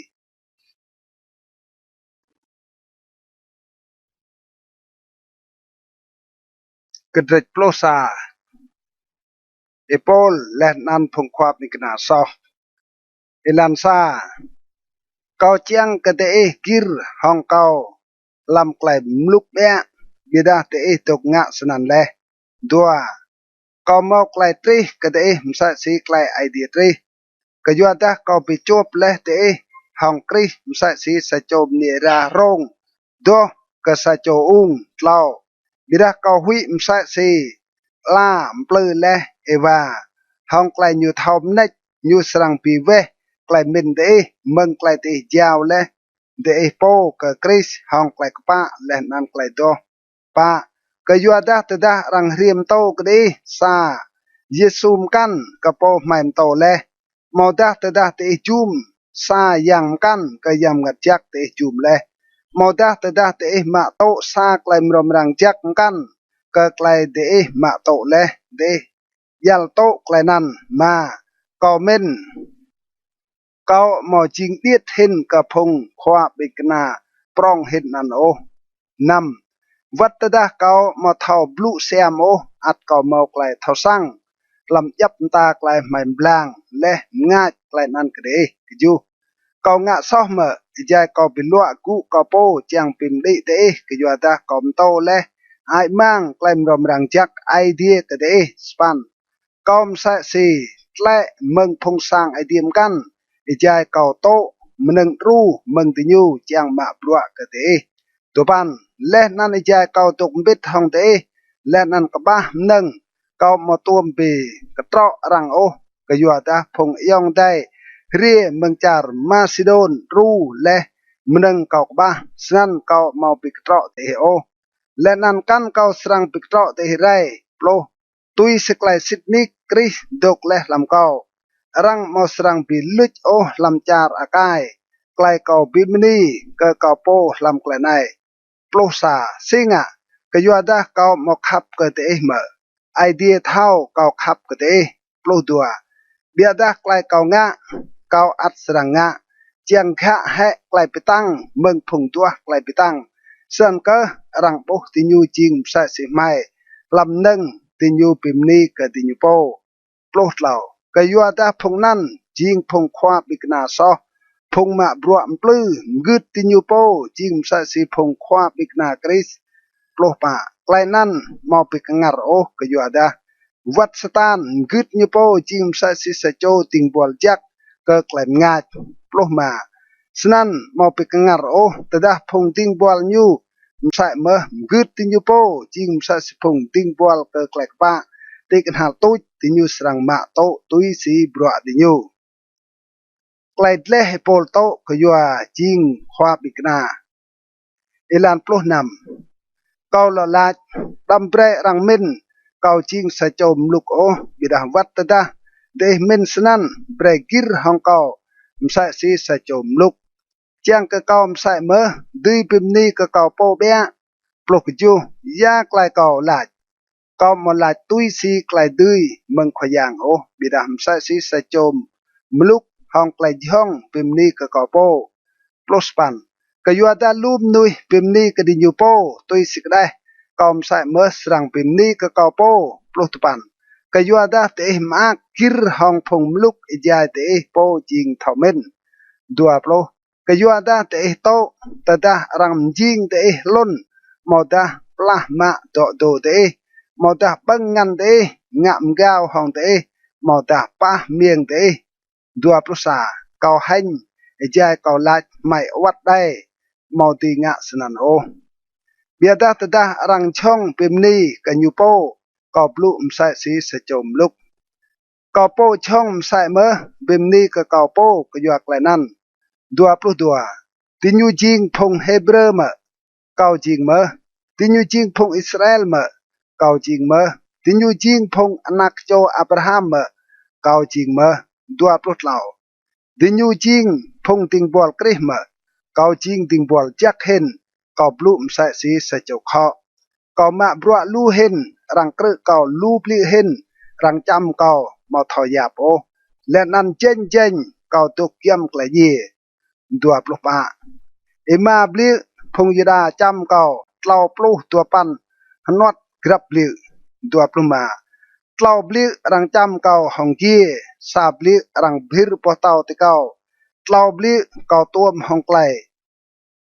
กระดิกโปรซาเอโปลและนันพงควาบนิกนาซอเอลันซาเกาเจียงกระเตะกิรห้องเกาลำไกลมลุกเบะบิดาเตะตกงะสนันแลดัวเกาเมาไกลตรีกระเตะมสะสีไกลไอเดียตรีก็ยัวดาเกาไปจบและเตะห้องครีมสะสีสะโจมเนรารงดัวก็สะโจอุ้งเล่าบิดาเกาหุยมสะสีล่ามปลือและเอวาห้องไกลอยู่ทอมเน็กอยู่สรังปีเวไกลมินเดมึงไกลเตะยาวและเดอโปก็คริสห้องไกลกป้าและนันไกลโตป้าก็ยัวดาตดารังเรียมโตก็ดีซาเยซูมกันก็โปไม่โตและมอดาตดาเตะจุมซายังกันก็ยำกัดจักเตะจุมและมอดาตดาเตะมาโตซาไกลมรมรังจักกันก็ไกลเดอมาโตและเดยัลโตไกลนั้นมาก็เม่นก็หมอจิงเดียดเห็นกระพงควาบิกนาปรองเห็นนันโอนำวัดดาเกามาเท่าบลูเซียมโออัดเกาเมาไกลเท่าสั่งลำยับตาไกลไม่บลางและง่ายไกลนั่นก็ได้กจูเกางะซ้อมใจเกาบิลัวกูเกาโปจียงปิมดิเตกจูดากอมโตและไอมังไกลมรมรังจักไอเดียก็ได้สปันกอมใส่สีและมึงพงสร้างไอเดียมกันใจเก่าโตมันนึงรู้มึงติญูจียงมาปลัวก็ได้ตัวปันและนั่นใจเก่าตกบิดทองเตและนั่นก็บ้านึงเก่ามาตัวปีกระเตาะรังโอก็ยัวตาพงยองได้เรียมึงจารมาซิโดนรู้และมันนึงเก่าบ้าสั่นเก่ามาปีกระเตาะเตโอและนั่นกันเก่าสรังปีกระเตาะเตไรโปรตุยสกลายสิดนิกริดกและลำเก่ารังมาสรังปีลุจโอลำจารอากายไกลเก่าบิมนีก็เก่าโปลำไกลในปลุสาสิงะก็ยัวดาเก่ามาขับก็เตะเมื่อไอเดียเท่าเก่าขับก็เตะปลุตัวเบียดาไกลเก่างะเก่าอัดสรังงะเจียงแค่แหะไกลไปตั้งเมืองพุงตัวไกลไปตั้งส่วนก็รังโปติญูจิงใส่สิไม่ลำนึงติญูปิมนีก็ติญูโปปลุเหล่าก็ยัวดาพงนั่นจิงพงควาบิกนาซอพงมาบรัวมปลื้มกึดติญูโปจิงใส่สิพงควาบิกนากริสปลุป่าไกลนั่นมาปิกงัรโอก็ยัวดาวัดสตานกึดญูโปจิงใส่สิสะโจติงบอลจักก็ไกลง่ายปลุมาสนั่นมาปิกงัรโอแต่ดาพงติงบอลยูใส่เมื่อกึดติญูโปจิงใส่สิพงติงบอลก็ไกลป้าติกันหาตุยติญูสรังมาโตตุยสีบรัวติญูไกลเล่โปลโตก็ยัวจิงควาบิกนาเอลานปลุน kau lo lach đâm bre răng min kau ching sa chom luk o bidah wat tada deh min senan bre gir hong kau msa si sa chom luk chiang ka kau msa mơ dui pim ni ka kau po bea plok ju ya klai kau lach kau mo lach tui si klai dui meng khoyang o bidah msa si sa chom mluk hong klai jong pim ni ka kau po plospan kayuada lum nui pim ni ka di nyu po tui sikdai kaum sai mes rang pim ni ka kau po plus tupan kayuada te ma kir hong phung luk ijai te po jing thomen dua plo kayuada te to tada rang jing te lon moda plah ma do te moda pengan te ngam gao hong te moda pa mieng te dua plo sa kau hanh ijai kau lach mai wat dai mau ti nga sanan o biada tada rang chong pimni kanyupo kau blu msai si sa chom luk kau po chong msai mơ pimni ka kau po ka yuak lainan 22 tinyu jing phong hebrew mơ kau jing mơ tinyu jing phong israel mơ kau jing mơ tinyu jing phong anak cho abraham mơ kau jing mơ 20 lau tinyu jing phong ting bol kris mơ kau jing ting bol jak hen kau blu msai si sa chok kho kau ma brua lu hen rang krư kau lu pli hen rang cham kau mau thò yap o le nan chen chen kau tuk kiam kla ye 23 ema bli phong yada cham kau tlau plu tua pan hanot grab bli 25 tlau bli rang cham kau hong ye sa bli rang bhir po tau ti kau tlau bli kau tuam hong klai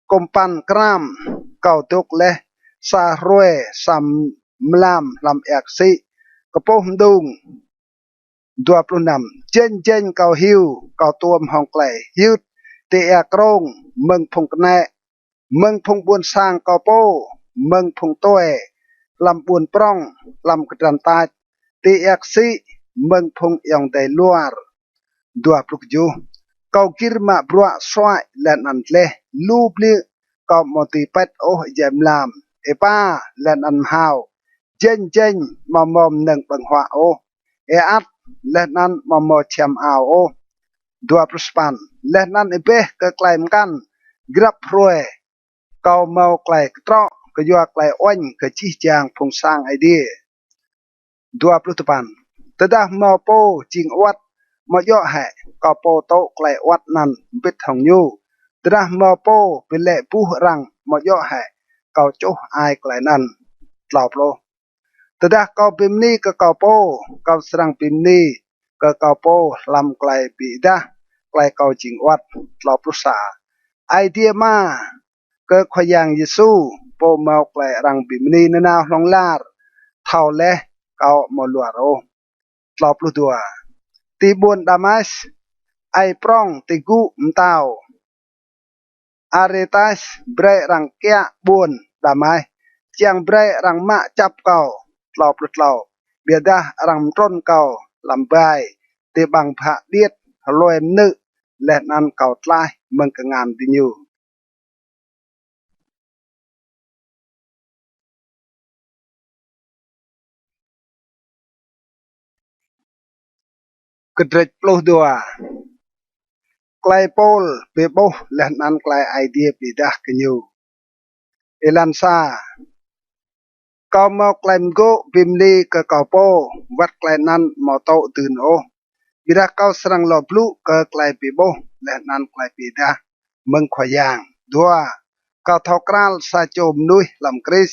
kompan kram kau tuk leh sa roe sam mlam lam ek si kapoh mdung 26 chen chen kau hiu kau tuam hong klai hiu te ek rong meng phong kne meng phong buôn sang kau po meng phong toe lam buôn prong lam kedran taj te ek si meng phong yong dai luar 27 kau kirma brua swai lan an leh lu pli kau moti pet oh jem lam epa lan an hao chen chen ma mom nang bang hwa o e at lan an ma mo chem ao o 28 lan an e pe ka klaim kan grab roe kau mau klai tro ka yo klai oin ka chi chang phong sang ai di 28 tada mau po ching wat mo yo ha ka po to klai wat nan bit hong yu tada mau po pile pu rang mo yo ha kau chu ai klai nan tlau plo tada kau pim ni ka kau po kau serang pim ni ka kau po lam klai pi da klai kau ching wat tlau plo sa idea ma ka khoyang yesu po mau klai rang pim ni na na long lar thau le kau mo luar o tlau plo tua ti buôn damas ai prong ti gu mtao aretas bre rang kia buôn damai chiang bre rang ma chap kau tlau plo tlau biada rang tron kau lam bai ti bang pha diet loem nữ let nan kau tlai meng ka ngan ti nyu kedrech plo dua klai pol pe bo let nan klai idea pi dah kenyu elansa kau mau klaim go bimli ke kau po wat klai nan mau tau tun o bila kau serang lo blu ke klai pi bo let nan klai pi dah meng khoyang dua kau thau kral sa chom nui lam kris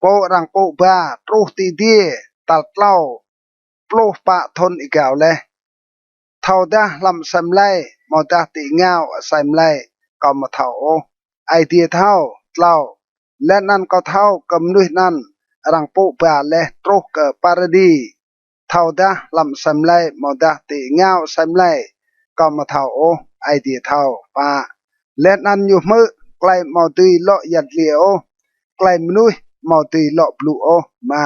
po rang po ba truh ti die tal tlau plo pa thon igao le thau da lam sam lai mau da ti ngao sam lai kau ma thau o idea thau tlau let nan kau thau kam nui nan rang po ba le truh ke paradi thau da lam sam lai mau da ti ngao sam lai kau ma thau o idea thau pa let nan nyu mơ klai mau tui lo yat lia o klai mnui mau tui lo blu o ma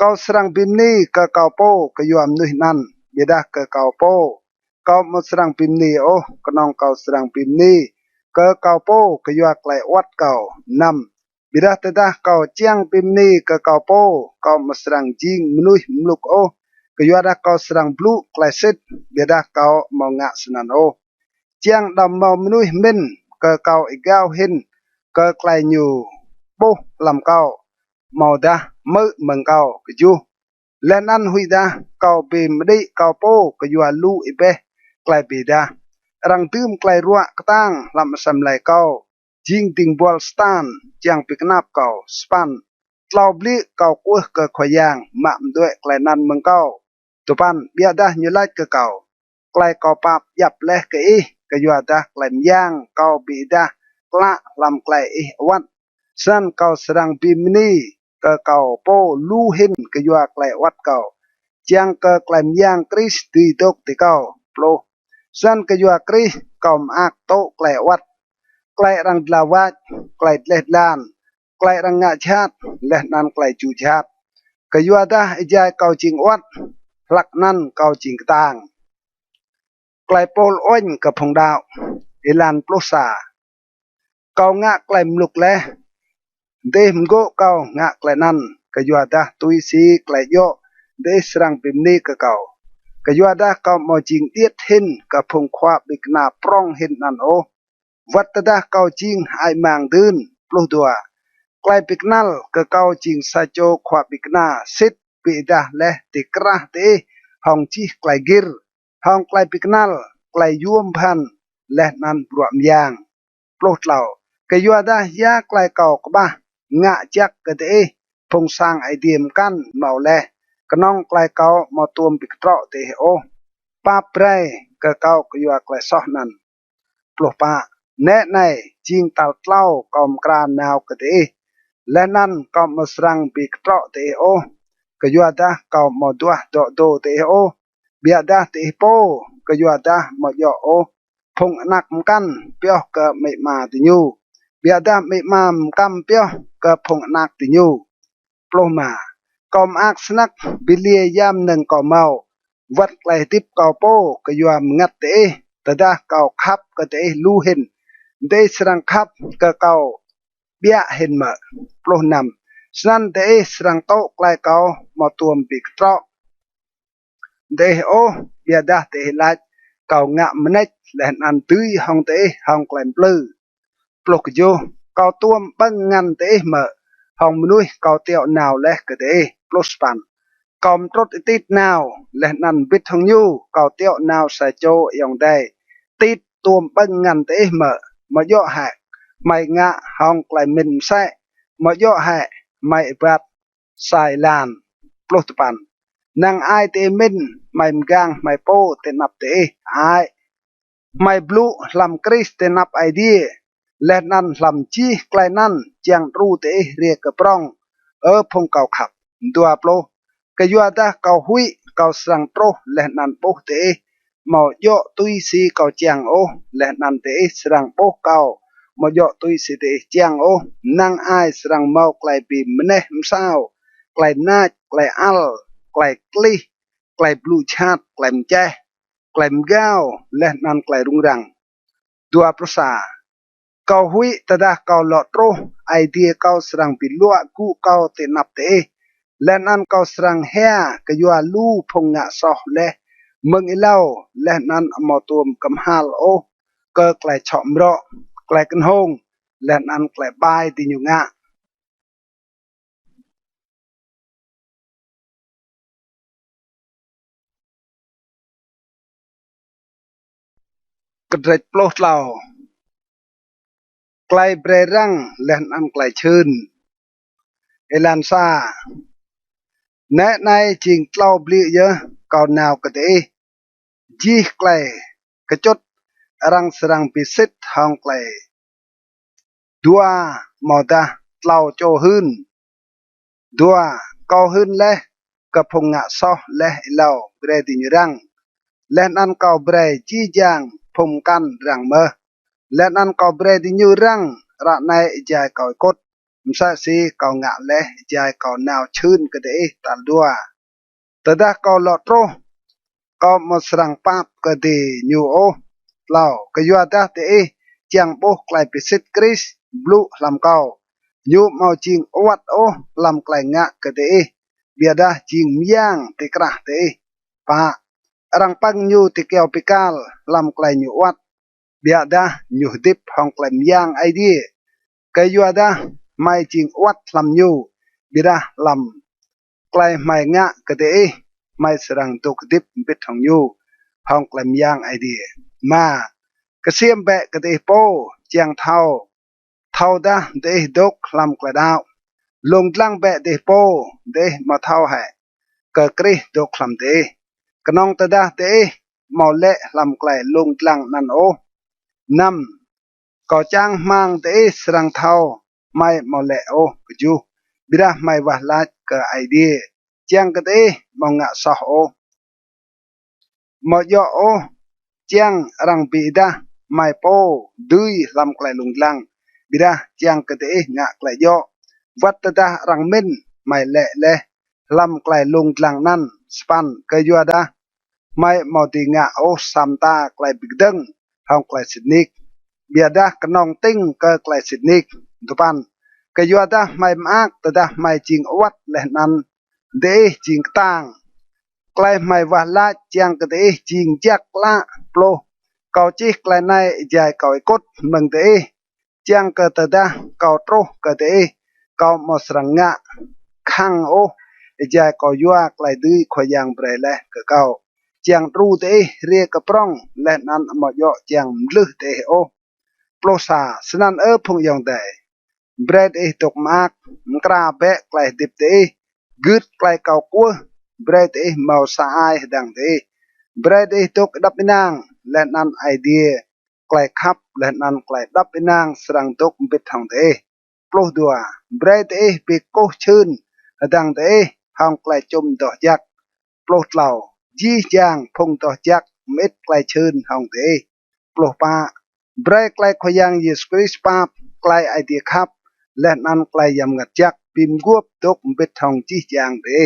kau serang bim ni ke kau po ke yuam nui nan beda ke kau po kau mo serang bim ni o kenong kau serang bim ni ke kau po ke yuak klai wat kau nam Bila tedah kau ciang pimni ke kau po, kau mesrang jing menuih meluk o, kayuada kau serang blue klesit, biada kau mau ngak senan o. Ciang dam mau menuih min ke kau igau hin ke klai nyu po lam kau, mau dah me meng kau keju. Lenan hui dah kau be medi kau po kayua lu ibeh klai beda. Rang tum klai ruak ketang lam asam lai kau. Jing ting bual stan jiang piknap kau span tlau bli kau kuih ke khoyang mak mdue klai nan meng kau tupan biadah nyulait ke kau klai kau pap yap leh ke ih ke yuadah klai yang kau bidah klak lam klai ih wat san kau serang bimni ke kau po lu hin ke yua klai wat kau jiang ke klai yang kris di dok ti kau plo san ke yua kris kau mak to klai wat klai rang dlawat klai leh lan klai rang ngak chat leh nan klai chu chat kayuada ijai kau jing wat lak nan kau jing tang klai pol oin ke phong dau ilan plosa kau ngak klai mluk leh de mgo kau ngak klai nan kayuada tui si klai yo de serang pimni ke kau kayuada kau mau jing tiet hin ke phong khwa bikna prong hin nan o wat tedah kau jing ai mang dun ploh dua klai piknal ke kau jing sajo khwa pikna sit pidah leh tikrah te hong chi klai gir hong klai piknal klai yuam phan leh nan bruam yang ploh tlau ke yuada ya klai kau kbah nga jak ke te phong sang ai diem kan mau leh kenong klai kau mau tuam piktro te o pa prai ke kau ke yua klai soh nan ploh pa nè này jing tal tlau kom kran nào ke te lenan kom mesrang bi kro te o ke yuada kom mo dua do te o biada te po ke yuada mo yo o phung nak kan pyo ke me ma ti nyu biada me ma kam pyo ke phung nak ti nyu plo ma kom ak snak bilie yam nang kom mau wat klai tip kau po ke yuam ngat te tada kau khap ke te lu hin de serang khap ke kau bia hin ma ploh nam san de serang to klai kau mo tuam pik tro de o bia dah te lach kau ngak mnek len an tui hong te hong klem plư ploh ke jo kau tuam bang ngan te ma hong mnui kau tiao nào leh ke te ploh span kom trot tit nào len an bit hong nyu kau tiao nào sa jo yong dai tit tuam bang ngan te ma mà do hại mày ngạ hong lại mình sẽ mà do hại mày bạt xài làn plot pan năng ai te min mày gang mày po te nap te ai mày blue làm chris te nap idea lên nan làm chi klai nan chang ru te ria ke prong phong kau khap dua plo ke yua da kau hui kau sang pro lên nan po te màu yo tui si kau chang o lên nan te serang po kau màu yo tui si te chang o nang ai serang mau klai pi mneh msao klai nach klai al klai kli klai blue chat klai mche klai mgao lên nan klai rung rang dua prosa kau hui tada kau lo tro idea kau serang pi lua ku kau te nap te lên nan kau serang hea ke yua lu phong nga soh leh mừng ilau leh nan mo tuam kam hal o ke klai chom ro klai kan hong leh nan klai bai ti nyu nga kedret ploh lau klai bre rang leh nan klai chun elan sa nè này ching tlau bli ye kau nào ke te ji klai ke chot rang serang pisit hong klai dua moda tlau cho hun dua kau hun leh ke phong nga soh leh ilau bre ti nyu rang len an kau bre chi jang phong kan rang mơ len an kau bre ti nyu rang ra nai jai kau kot msa si kau ngak leh jai kau nào chun ke te tal dua tada kau lo tro kau mo serang pap ke ti nyu o lau ke yua da te chang po klai pisit kris blue lam kau nyu mau ching wat o lam klai nga ke te biada ching miang te krah te pa rang pang nyu te keo pikal lam klai nyu wat biada nyu dip hong klai miang ai di ke yuada mai ching wat lam nyu bida lam klai mai nga ke te mai serang tuk dip bit hong nyu hong klai miang ai di ma ke siem be ke te po chiang thao thao da de dok lam klai dao lung tlang be de po de ma thao hai ke kri dok lam de knong ta da de mau le lam klai lung tlang nan o năm có chang mang te srang thao mai mau le o ju bira mai wa la ke idea chang ke te mau nga sa o mo yo o chang rang bi da mai po dui lam klai lung tlang bira chang ke te nga klai yo wat ta da rang min mai le le lam klai lung tlang nan span ke yo da mai mau ti nga o sam ta klai big deng hong klai sitnik biada kenong ting ke klai sitnik tupan ke yo da mai mak ta da mai ching wat le nan de ching tang klai mai wa la chang ke de ching jak la plo kau chi klai nai jai kau ikut meng de chang ke ta da kau tro ke de kau mo srang nga khang o jai kau yua klai dui kho yang bre le ke kau chang tru de ria ke prong le nan mo yo chang lư de o plosa snan phung yong de bread tok mak kra be klai dip de gứt klai kau ku bread mau sa ai dang de bread tok dap inang le nan idea klai khap le nan klai dap inang srang tok bit thang de plo dua bread pe ko chun dang de hong klai chum do yak plo tlau ji jang phung do yak met klai chun hong de plo pa break klai khoyang yes Christ pap klai idea khap le nan klai yam ngat jak pim guop tok bit thong ji jang de